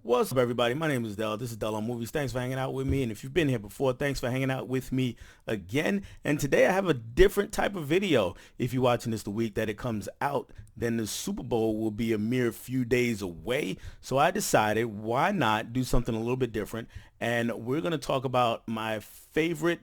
What's up, everybody? My name is Dell. This is Dell on Movies. Thanks for hanging out with me. And if you've been here before, thanks for hanging out with me again. And today I have a different type of video. If you're watching this the week that it comes out, then the Super Bowl will be a mere few days away. So I decided, why not do something a little bit different? And we're going to talk about my favorite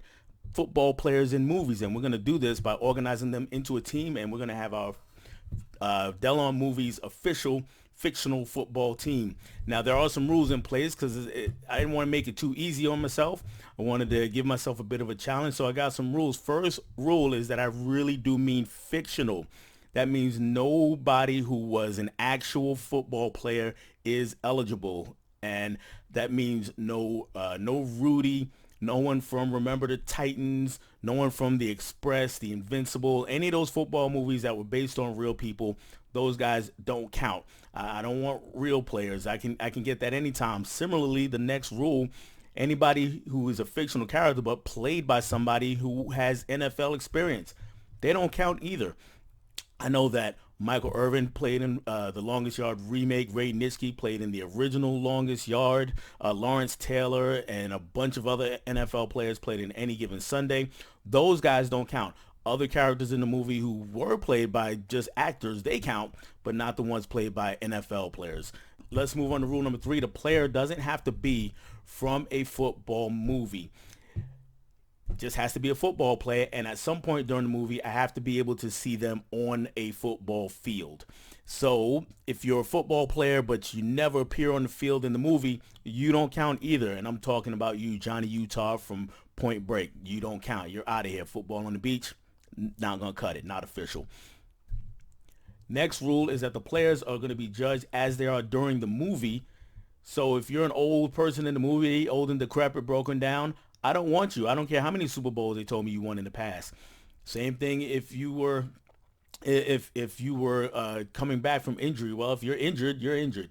football players in movies. And we're going to do this by organizing them into a team. And we're going to have our Dell on Movies official fictional football team. Now, there are some rules in place because I didn't want to make it too easy on myself. I wanted to give myself a bit of a challenge, so I got some rules. First rule is that I really do mean fictional. That means nobody who was an actual football player is eligible, and that means no Rudy, no one from Remember the Titans, no one from The Express, The Invincible, any of those football movies that were based on real people. Those guys don't count. I don't want real players. I can get that anytime. Similarly, the next rule, anybody who is a fictional character but played by somebody who has NFL experience, they don't count either. I know that Michael Irvin played in The Longest Yard remake. Ray Nitschke played in the original Longest Yard. Lawrence Taylor and a bunch of other NFL players played in Any Given Sunday. Those guys don't count. Other characters in the movie who were played by just actors, they count, but not the ones played by NFL players. Let's move on to rule number 3. The player doesn't have to be from a football movie. Just has to be a football player, and at some point during the movie I have to be able to see them on a football field. So if you're a football player but you never appear on the field in the movie, you don't count either. And I'm talking about you, Johnny Utah from Point Break. You don't count. You're out of here. Football on the beach, not gonna cut it. Not official. Next rule is that the players are going to be judged as they are during the movie. So if you're an old person in the movie, old and decrepit, broken down, I don't want you. I don't care how many Super Bowls they told me you won in the past. Same thing if you were coming back from injury. Well, if you're injured, you're injured.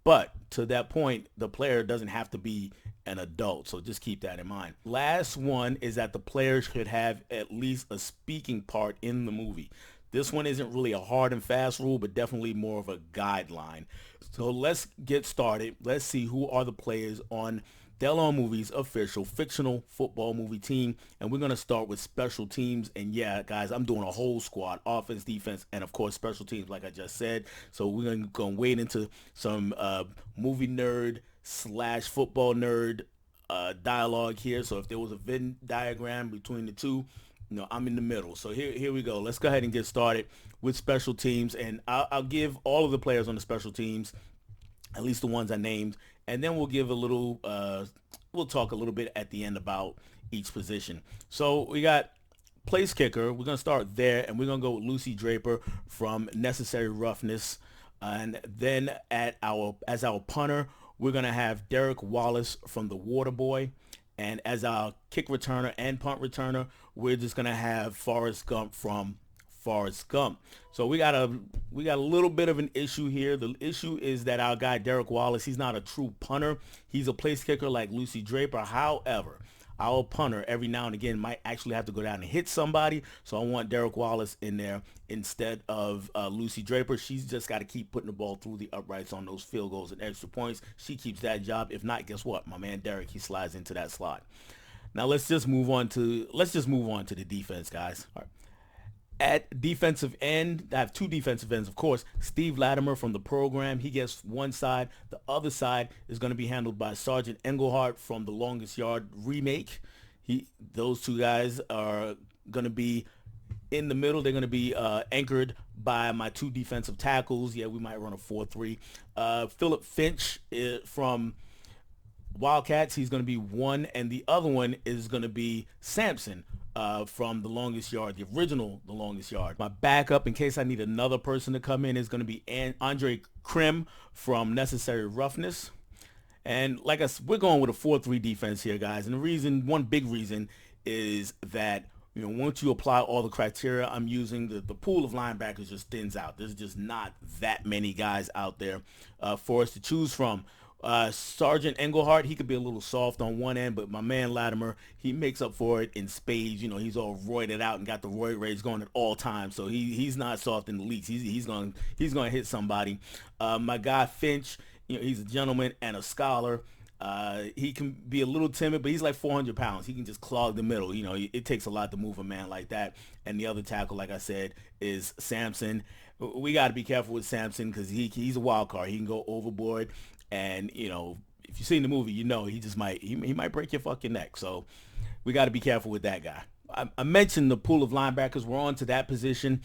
But to that point, the player doesn't have to be an adult. So just keep that in mind. Last one is that the player should have at least a speaking part in the movie. This one isn't really a hard and fast rule, but definitely more of a guideline. So let's get started. Let's see who are the players on Dell on Movies official fictional football movie team. And we're going to start with special teams. And yeah, guys, I'm doing a whole squad: offense, defense, and of course special teams, like I just said. So we're going to go wade into some movie nerd slash football nerd dialogue here. So if there was a Venn diagram between the two, I'm in the middle. So here we go. Let's go ahead and get started with special teams. And I'll give all of the players on the special teams, at least the ones I named, and then we'll give a little, we'll talk a little bit at the end about each position. So we got place kicker. We're going to start there, and we're going to go with Lucy Draper from Necessary Roughness. And then as our punter, we're going to have Derek Wallace from The Waterboy. And as our kick returner and punt returner, we're just going to have Forrest Gump from Forrest Gump. So we got a little bit of an issue here. The issue is that our guy Derek Wallace, he's not a true punter. He's a place kicker like Lucy Draper. However, our punter every now and again might actually have to go down and hit somebody. So I want Derek Wallace in there instead of Lucy Draper. She's just got to keep putting the ball through the uprights on those field goals and extra points. She keeps that job. If not, guess what? My man Derek, he slides into that slot. Now let's just move on to the defense, guys. All right. At defensive end, I have two defensive ends, of course. Steve Latimer from The Program, he gets one side. The other side is going to be handled by Sergeant Englehart from The Longest Yard remake. Those two guys are going to be in the middle. They're going to be anchored by my two defensive tackles. Yeah, we might run a 4-3. Philip Finch from Wildcats, he's going to be one, and the other one is going to be Samson from The Longest Yard, the original The Longest Yard. My backup, in case I need another person to come in, is going to be Andre Krim from Necessary Roughness. And like we're going with a 4-3 defense here, guys. And one big reason is that, once you apply all the criteria I'm using, the pool of linebackers just thins out. There's just not that many guys out there for us to choose from. Sergeant Englehart, he could be a little soft on one end, but my man Latimer, he makes up for it in spades. He's all roided out and got the roid rage going at all times, so he's not soft in the least. He's going to hit somebody. My guy Finch he's a gentleman and a scholar. He can be a little timid, but he's like 400 pounds. He can just clog the middle. It takes a lot to move a man like that. And the other tackle, like I said, is Samson. We got to be careful with Samson because he's a wild card. He can go overboard, and if you've seen the movie, he just might break your fucking neck. So we got to be careful with that guy. I mentioned the pool of linebackers. We're on to that position.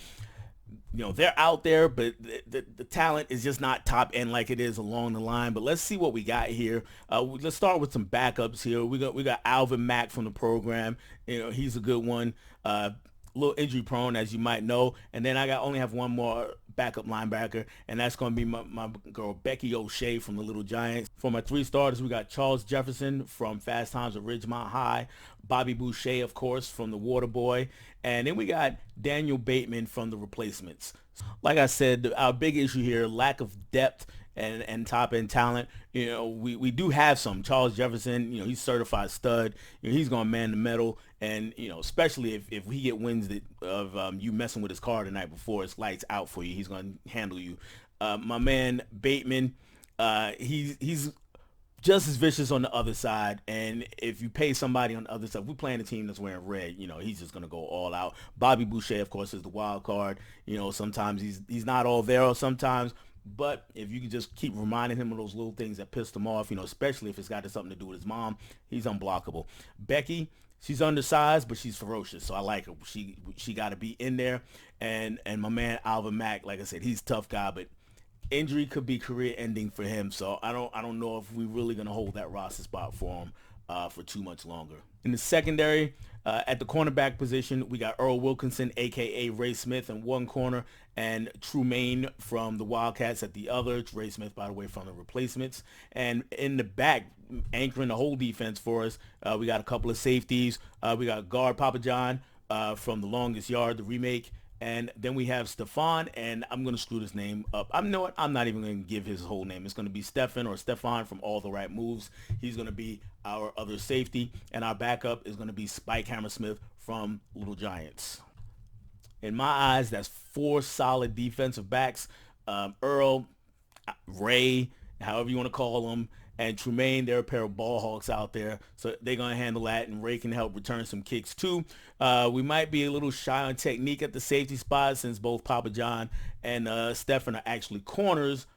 They're out there, but the talent is just not top end like it is along the line. But let's see what we got here. Let's start with some backups here. We got Alvin Mack from the program. He's a good one. A little injury prone, as you might know. And then only have one more backup linebacker, and that's going to be my girl Becky O'Shea from the Little Giants. For my three starters, we got Charles Jefferson from Fast Times at Ridgemont High, Bobby Boucher, of course, from the Water Boy, and then we got Daniel Bateman from the Replacements. Like I said, our big issue here, lack of depth and top end talent. We do have some. Charles Jefferson, he's certified stud. He's gonna man the medal, and especially if he get wins of you messing with his car the night before, it's lights out for you. He's gonna handle you. My man Bateman, he's just as vicious on the other side, and if you pay somebody on the other side, if we're playing a team that's wearing red, he's just gonna go all out. Bobby Boucher, of course, is the wild card. Sometimes he's not all there, or sometimes. But if you can just keep reminding him of those little things that pissed him off, especially if it's got something to do with his mom, he's unblockable. Becky, she's undersized, but she's ferocious, so I like her. She got to be in there. And my man Alvin Mack, like I said, he's a tough guy, but injury could be career ending for him. So I don't know if we're really gonna hold that roster spot for him for too much longer. In the secondary, at the cornerback position, we got Earl Wilkinson, a.k.a. Ray Smith, in one corner, and Trumaine from the Wildcats at the other. Ray Smith, by the way, from the Replacements. And in the back, anchoring the whole defense for us, we got a couple of safeties. We got guard Papa John from The Longest Yard, the remake. And then we have Stefan, and I'm going to screw this name up. I'm not even going to give his whole name. It's going to be Stefan from All the Right Moves. He's going to be our other safety, and our backup is going to be Spike Hammersmith from Little Giants. In my eyes, that's four solid defensive backs. Earl, Ray, however you want to call them, and Trumaine, they're a pair of ball hawks out there, so they're going to handle that, and Ray can help return some kicks too. We might be a little shy on technique at the safety spot since both Papa John and Stefan are actually corners,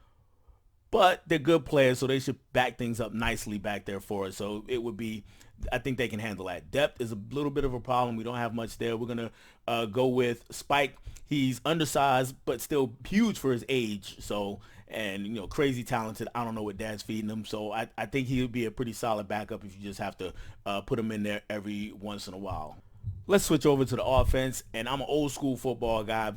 but they're good players, so they should back things up nicely back there for us. So I think they can handle that. Depth is a little bit of a problem. We don't have much there. We're going to go with Spike. He's undersized, but still huge for his age. And crazy talented. I don't know what dad's feeding him. So I think he would be a pretty solid backup if you just have to put him in there every once in a while. Let's switch over to the offense. And I'm an old school football guy.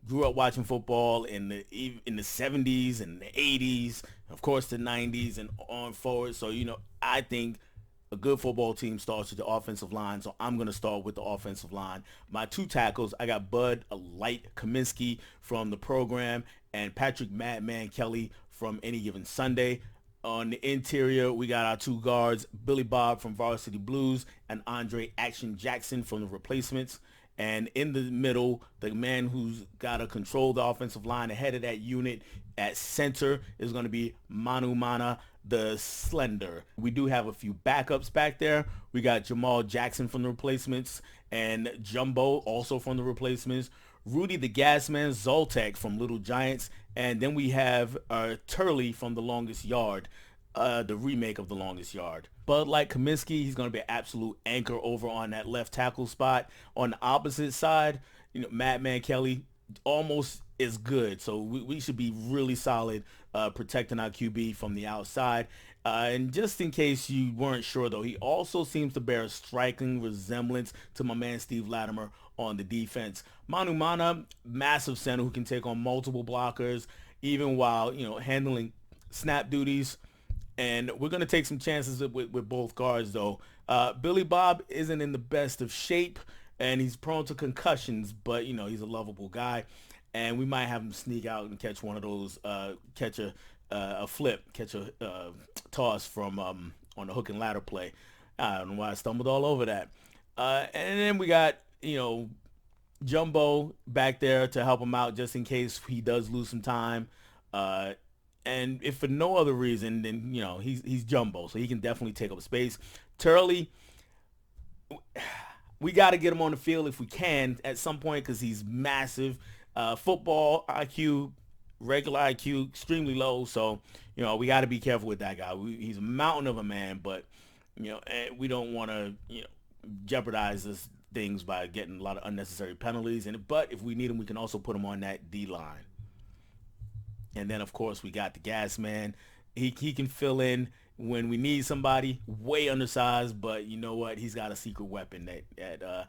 Grew up watching football in the 70s and the 80s, of course the 90s and on forward. So, I think a good football team starts with the offensive line, so I'm going to start with the offensive line. My two tackles, I got Bud Light Kaminsky from the program and Patrick Madman Kelly from Any Given Sunday. On the interior, we got our two guards, Billy Bob from Varsity Blues and Andre Action Jackson from the Replacements. And in the middle, the man who's got to control the offensive line, the head of that unit at center, is going to be Manu Mana, the Slender. We do have a few backups back there. We got Jamal Jackson from the Replacements and Jumbo also from the Replacements. Rudy the Gasman Zoltek from Little Giants. And then we have Turley from The Longest Yard, the remake of The Longest Yard. Bud Light Kaminsky, he's going to be an absolute anchor over on that left tackle spot. On the opposite side, Madman Kelly almost is good. So we should be really solid protecting our QB from the outside. And just in case you weren't sure, though, he also seems to bear a striking resemblance to my man Steve Latimer on the defense. Manu Mana, massive center who can take on multiple blockers, even while handling snap duties. And we're going to take some chances with both guards, though. Billy Bob isn't in the best of shape, and he's prone to concussions, but, he's a lovable guy. And we might have him sneak out and catch one of those, catch a flip, catch a toss from on the hook and ladder play. I don't know why I stumbled all over that. And then we got, Jumbo back there to help him out just in case he does lose some time. And if for no other reason, then he's jumbo, so he can definitely take up space. Turley, we got to get him on the field if we can at some point because he's massive. Football IQ, regular IQ, extremely low. So we got to be careful with that guy. He's a mountain of a man, but and we don't want to jeopardize this things by getting a lot of unnecessary penalties. But if we need him, we can also put him on that D line. And then of course we got the gas man. He can fill in when we need somebody way undersized, but you know what? He's got a secret weapon that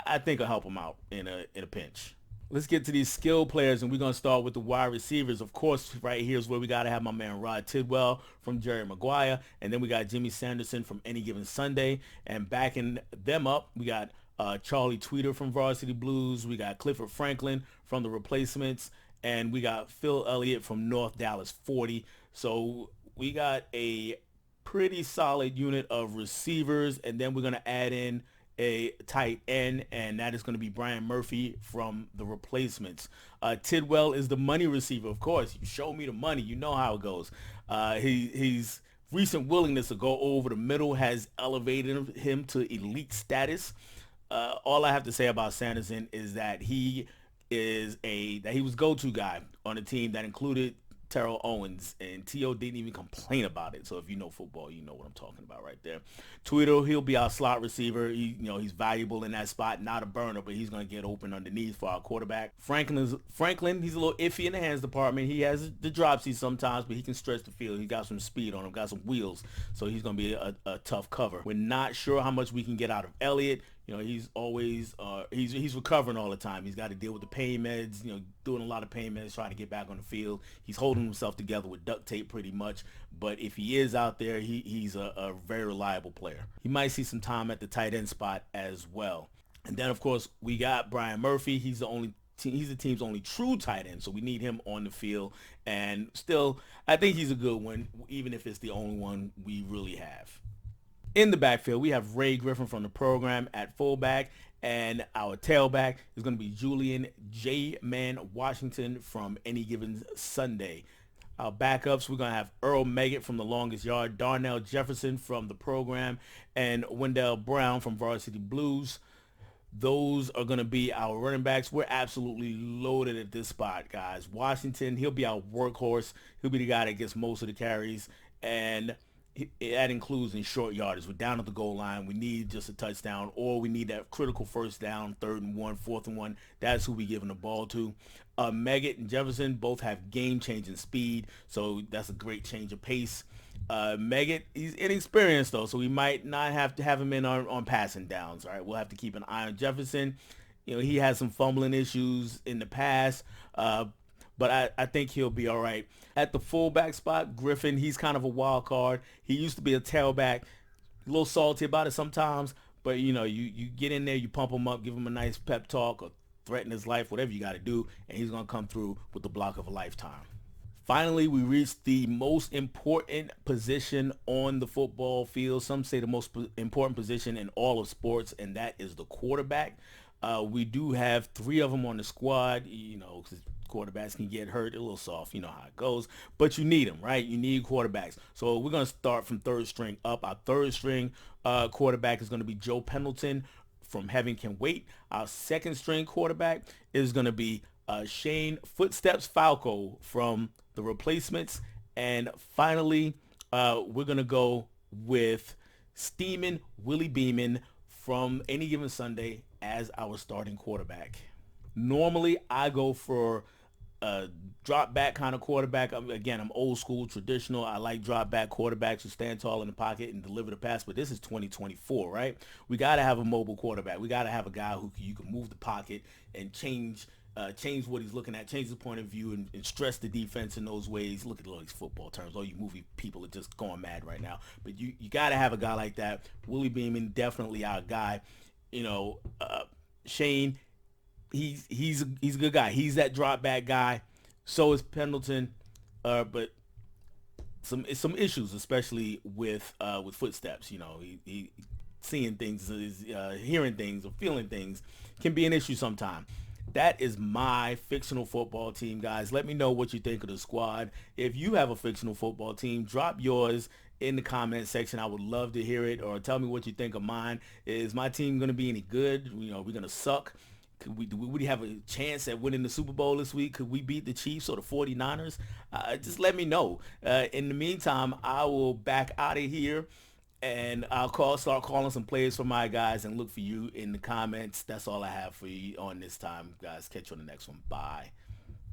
I think will help him out in a pinch. Let's get to these skill players, and we're going to start with the wide receivers. Of course, right here is where we got to have my man Rod Tidwell from Jerry Maguire, and then we got Jimmy Sanderson from Any Given Sunday, and backing them up, we got Charlie Tweeter from Varsity Blues, we got Clifford Franklin from The Replacements, and we got Phil Elliott from North Dallas 40. So we got a pretty solid unit of receivers, and then we're going to add in a tight end, and that is going to be Brian Murphy from The Replacements. Tidwell is the money receiver, of course. You show me the money, you know how it goes. He's recent willingness to go over the middle has elevated him to elite status. All I have to say about Sanderson is that he was go-to guy on a team that included Terrell Owens, and T.O. didn't even complain about it. So if you know football, you know what I'm talking about right there. Tweedle, he'll be our slot receiver. He's valuable in that spot, not a burner, but he's going to get open underneath for our quarterback. Franklin, he's a little iffy in the hands department. He has the dropsy sometimes, but he can stretch the field. He got some speed on him, got some wheels, so he's going to be a tough cover. We're not sure how much we can get out of Elliott. He's always he's recovering all the time. He's got to deal with the pain meds, doing a lot of pain meds, trying to get back on the field. He's holding himself together with duct tape pretty much. But if he is out there, he's a very reliable player. He might see some time at the tight end spot as well. And then, of course, we got Brian Murphy. He's the team's only true tight end, so we need him on the field. And still, I think he's a good one, even if it's the only one we really have. In the backfield, we have Ray Griffin from the program at fullback, and our tailback is going to be Julian J. Man Washington from Any Given Sunday. Our backups, we're going to have Earl Meggett from The Longest Yard, Darnell Jefferson from the program, and Wendell Brown from Varsity Blues. Those are going to be our running backs. We're absolutely loaded at this spot, guys. Washington, he'll be our workhorse. He'll be the guy that gets most of the carries, and that includes in short yardage. We're down at the goal line. We need just a touchdown, or we need that critical first down, 3rd and 1, 4th and 1. That's who we giving the ball to. Meggett and Jefferson both have game-changing speed, so that's a great change of pace. Meggett, he's inexperienced, though, so we might not have to have him in on passing downs. All right, we'll have to keep an eye on Jefferson. He had some fumbling issues in the past, but I think he'll be all right. At the fullback spot, Griffin, he's kind of a wild card. He used to be a tailback, a little salty about it sometimes, but you get in there, you pump him up, give him a nice pep talk, or threaten his life, whatever you got to do, and he's going to come through with the block of a lifetime. Finally, we reached the most important position on the football field. Some say the most important position in all of sports, and that is the quarterback. We do have 3 of them on the squad, because quarterbacks can get hurt, a little soft, you know how it goes, but you need them, right? You need quarterbacks. So we're going to start from 3rd string up. Our 3rd string quarterback is going to be Joe Pendleton from Heaven Can Wait. Our 2nd string quarterback is going to be Shane Footsteps Falco from The Replacements. And finally, we're going to go with Steeman Willie Beeman from Any Given Sunday as our starting quarterback. Normally, I go for a drop back kind of quarterback. I'm old school, traditional. I like drop back quarterbacks who stand tall in the pocket and deliver the pass, but this is 2024, right? We got to have a mobile quarterback. We got to have a guy who you can move the pocket and change what he's looking at, change the point of view, and stress the defense in those ways. Look at all these football terms. All you movie people are just going mad right now. But you got to have a guy like that. Willie Beeman, definitely our guy. Shane, he's a good guy. He's that drop back guy. So is Pendleton, but some issues, especially with Footsteps. He seeing things, hearing things, or feeling things can be an issue sometimes. That is my fictional football team, guys. Let me know what you think of the squad. If you have a fictional football team, drop yours in the comment section. I would love to hear it, or tell me what you think of mine. Is my team going to be any good? We're going to suck. Do we have a chance at winning the Super Bowl this week? Could we beat the Chiefs or the 49ers? Just let me know. In the meantime, I will back out of here, and I'll start calling some players for my guys and look for you in the comments. That's all I have for you on this time, guys. Catch you on the next one. Bye.